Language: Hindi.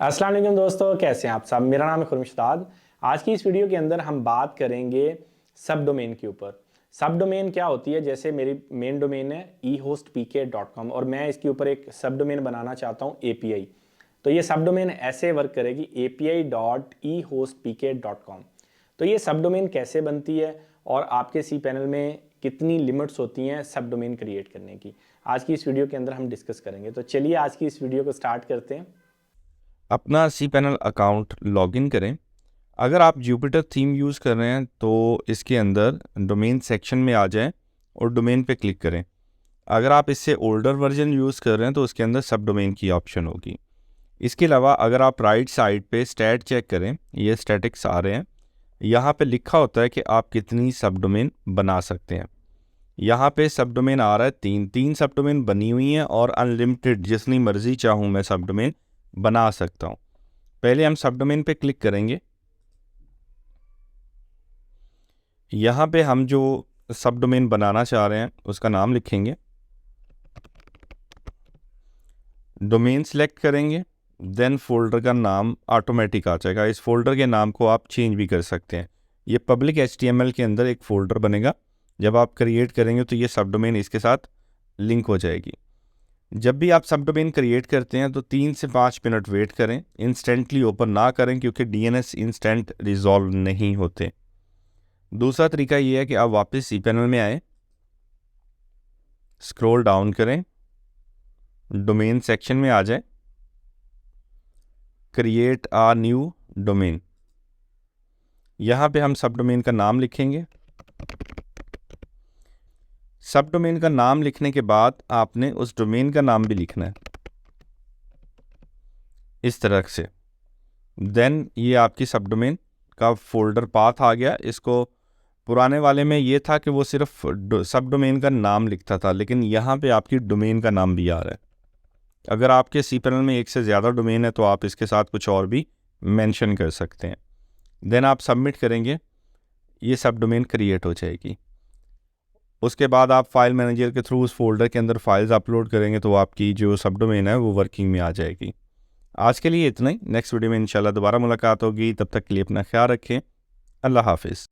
अस्सलाम वालेकुम दोस्तों, कैसे हैं आप सब। मेरा नाम है खुर्शीद। आज की इस वीडियो के अंदर हम बात करेंगे सब डोमेन के ऊपर। सब डोमेन क्या होती है। जैसे मेरी मेन डोमेन है ehostpk.com और मैं इसके ऊपर एक सब डोमेन बनाना चाहता हूँ API। तो ये सब डोमेन ऐसे वर्क करेगी api.ehostpk.com। तो ये सब डोमेन कैसे बनती है और आपके सी पैनल में कितनी लिमिट्स होती हैं सब डोमेन क्रिएट करने की, आज की इस वीडियो के अंदर हम डिस्कस करेंगे। तो चलिए आज की इस वीडियो को स्टार्ट करते हैं। अपना cPanel अकाउंट लॉगिन करें। अगर आप जुपिटर थीम यूज़ कर रहे हैं तो इसके अंदर डोमेन सेक्शन में आ जाएं और डोमेन पे क्लिक करें। अगर आप इससे ओल्डर वर्जन यूज़ कर रहे हैं तो उसके अंदर सब डोमेन की ऑप्शन होगी। इसके अलावा अगर आप राइट साइड पे स्टैट चेक करें, ये स्टैटिक्स आ रहे हैं, यहाँ पे लिखा होता है कि आप कितनी सब डोमेन बना सकते हैं। यहाँ पे सब डोमेन आ रहा है तीन सब डोमेन बनी हुई हैं और अनलिमिटेड जितनी मर्जी चाहूँ मैं सब डोमेन बना सकता हूँ। पहले हम सब डोमेन पे क्लिक करेंगे। यहाँ पे हम जो सब डोमेन बनाना चाह रहे हैं उसका नाम लिखेंगे, डोमेन सेलेक्ट करेंगे, देन फोल्डर का नाम ऑटोमेटिक आ जाएगा। इस फोल्डर के नाम को आप चेंज भी कर सकते हैं। ये पब्लिक HTML के अंदर एक फ़ोल्डर बनेगा। जब आप क्रिएट करेंगे तो ये सब डोमेन इसके साथ लिंक हो जाएगी। जब भी आप सब डोमेन क्रिएट करते हैं तो 3 से 5 मिनट वेट करें, इंस्टेंटली ओपन ना करें क्योंकि DNS इंस्टेंट रिजॉल्व नहीं होते। दूसरा तरीका ये है कि आप वापस cPanel में आए, स्क्रॉल डाउन करें, डोमेन सेक्शन में आ जाए, क्रिएट आ न्यू डोमेन। यहाँ पे हम सब डोमेन का नाम लिखेंगे। सब डोमेन का नाम लिखने के बाद आपने उस डोमेन का नाम भी लिखना है इस तरह से। देन ये आपकी सब डोमेन का फोल्डर पाथ आ गया। इसको पुराने वाले में ये था कि वो सिर्फ सब डोमेन का नाम लिखता था, लेकिन यहाँ पे आपकी डोमेन का नाम भी आ रहा है। अगर आपके cPanel में एक से ज़्यादा डोमेन है तो आप इसके साथ कुछ और भी मेंशन कर सकते हैं। देन आप सबमिट करेंगे, ये सब डोमेन क्रिएट हो जाएगी। उसके बाद आप फाइल मैनेजर के थ्रू उस फोल्डर के अंदर फाइल्स अपलोड करेंगे तो आपकी जो सब डोमेन है वो वर्किंग में आ जाएगी। आज के लिए इतना ही। नेक्स्ट वीडियो में इंशाल्लाह दोबारा मुलाकात होगी। तब तक के लिए अपना ख्याल रखें। अल्लाह हाफिज़।